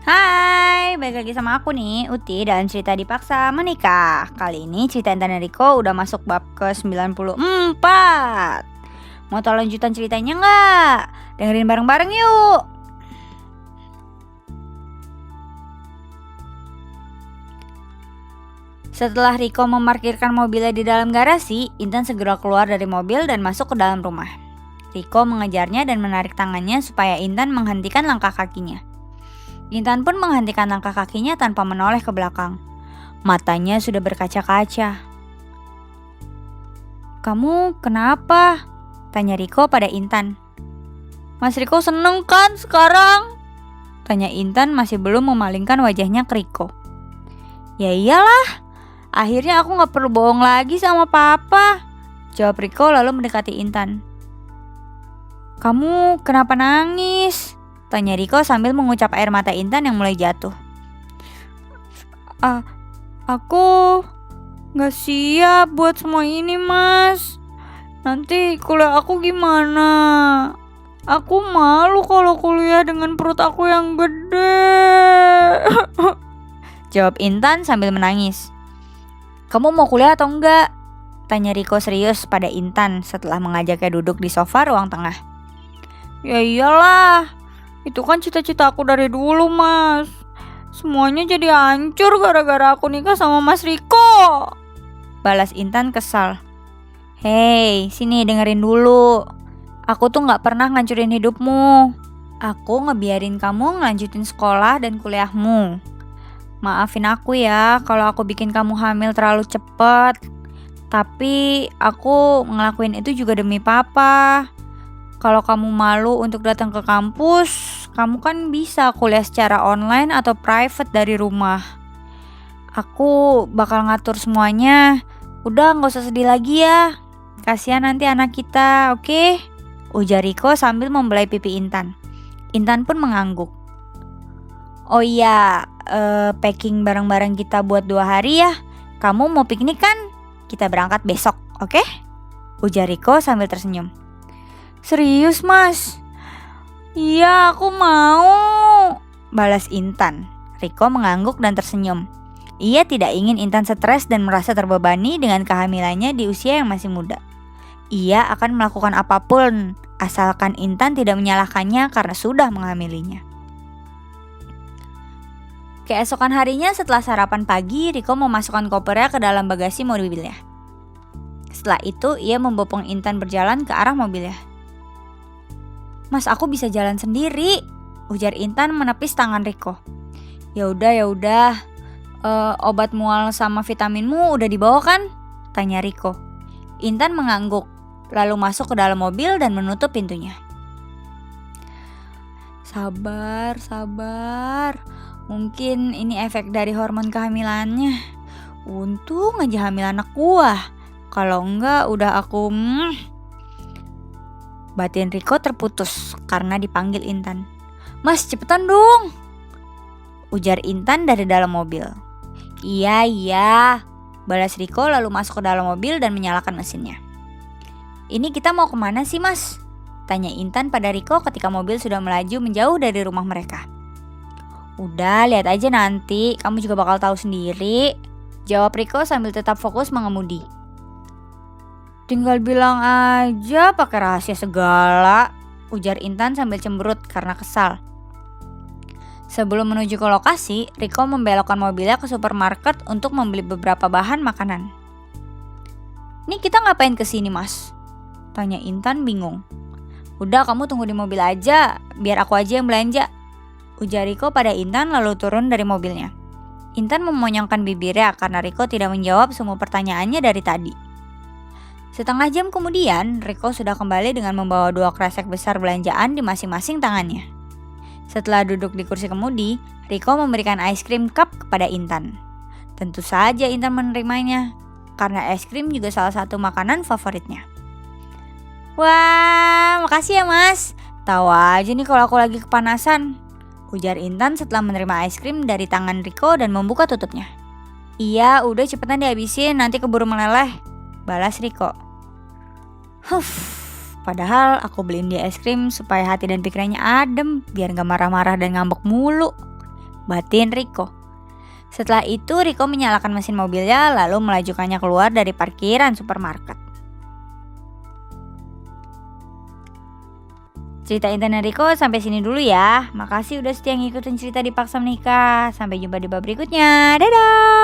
Hai, balik lagi sama aku nih, Uti dan cerita dipaksa menikah. Kali ini cerita Intan dan Riko udah masuk bab ke-94. Mau tahu lanjutan ceritanya nggak? Dengerin bareng-bareng yuk. Setelah Riko memarkirkan mobilnya di dalam garasi, Intan segera keluar dari mobil dan masuk ke dalam rumah. Riko mengejarnya dan menarik tangannya supaya Intan menghentikan langkah kakinya. Intan pun menghentikan langkah kakinya tanpa menoleh ke belakang. Matanya sudah berkaca-kaca. "Kamu kenapa?" tanya Riko pada Intan. "Mas Riko seneng kan sekarang?" tanya Intan masih belum memalingkan wajahnya ke Riko. "Ya iyalah, akhirnya aku gak perlu bohong lagi sama papa," jawab Riko lalu mendekati Intan. "Kamu kenapa nangis?" tanya Riko sambil mengucap air mata Intan yang mulai jatuh. Aku gak siap buat semua ini, Mas. Nanti kuliah aku gimana? Aku malu kalau kuliah dengan perut aku yang gede. Jawab Intan sambil menangis. "Kamu mau kuliah atau enggak?" tanya Riko serius pada Intan setelah mengajaknya duduk di sofa ruang tengah. "Ya iyalah, itu kan cita-cita aku dari dulu, Mas. Semuanya jadi hancur gara-gara aku nikah sama Mas Riko," balas Intan kesal. "Hei, sini dengerin dulu. Aku tuh gak pernah ngancurin hidupmu. Aku ngebiarin kamu ngelanjutin sekolah dan kuliahmu. Maafin aku ya kalau aku bikin kamu hamil terlalu cepat. Tapi aku ngelakuin itu juga demi papa. Kalau kamu malu untuk datang ke kampus, kamu kan bisa kuliah secara online atau private dari rumah. Aku bakal ngatur semuanya. Udah gak usah sedih lagi ya. Kasihan nanti anak kita, oke?" ujar Riko sambil membelai pipi Intan. Intan pun mengangguk. "Oh iya, packing barang-barang kita buat 2 hari ya. Kamu mau piknik kan? Kita berangkat besok, oke?" ujar Riko sambil tersenyum. "Serius, Mas?" "Iya, aku mau," balas Intan. Riko mengangguk dan tersenyum. Ia tidak ingin Intan stres dan merasa terbebani dengan kehamilannya di usia yang masih muda. Ia akan melakukan apapun, asalkan Intan tidak menyalahkannya karena sudah menghamilinya. Keesokan harinya setelah sarapan pagi, Riko memasukkan kopernya ke dalam bagasi mobilnya. Setelah itu, ia membopong Intan berjalan ke arah mobilnya. "Mas, aku bisa jalan sendiri," ujar Intan menepis tangan Riko. Ya udah. Obat mual sama vitaminmu udah dibawa kan?" tanya Riko. Intan mengangguk, lalu masuk ke dalam mobil dan menutup pintunya. Sabar. Mungkin ini efek dari hormon kehamilannya. Untung aja hamil anak gua. Kalau enggak udah aku Batin Riko terputus karena dipanggil Intan. "Mas, cepetan dong," ujar Intan dari dalam mobil. Iya, balas Riko lalu masuk ke dalam mobil dan menyalakan mesinnya. "Ini kita mau kemana sih, Mas?" tanya Intan pada Riko ketika mobil sudah melaju menjauh dari rumah mereka. "Udah, lihat aja nanti, kamu juga bakal tahu sendiri," jawab Riko sambil tetap fokus mengemudi. "Tinggal bilang aja pakai rahasia segala," ujar Intan sambil cemberut karena kesal. Sebelum menuju ke lokasi, Riko membelokkan mobilnya ke supermarket untuk membeli beberapa bahan makanan. "Nih kita ngapain kesini, Mas?" tanya Intan bingung. "Udah, kamu tunggu di mobil aja, biar aku aja yang belanja," ujar Riko pada Intan lalu turun dari mobilnya. Intan memonyongkan bibirnya karena Riko tidak menjawab semua pertanyaannya dari tadi. Setengah jam kemudian, Riko sudah kembali dengan membawa 2 kresek besar belanjaan di masing-masing tangannya. Setelah duduk di kursi kemudi, Riko memberikan es krim cup kepada Intan. Tentu saja Intan menerimanya, karena es krim juga salah satu makanan favoritnya. "Wah, makasih ya, Mas. Tahu aja nih kalau aku lagi kepanasan," ujar Intan setelah menerima es krim dari tangan Riko dan membuka tutupnya. "Iya, udah cepetan dihabisin, nanti keburu meleleh," balas Riko. Padahal aku beliin dia es krim supaya hati dan pikirannya adem, biar gak marah-marah dan ngambek mulu," batin Riko. Setelah itu Riko menyalakan mesin mobilnya lalu melajukannya keluar dari parkiran supermarket. Cerita internet Riko sampai sini dulu ya. Makasih udah setia ngikutin cerita Dipaksa Menikah. Sampai jumpa di bab berikutnya. Dadah!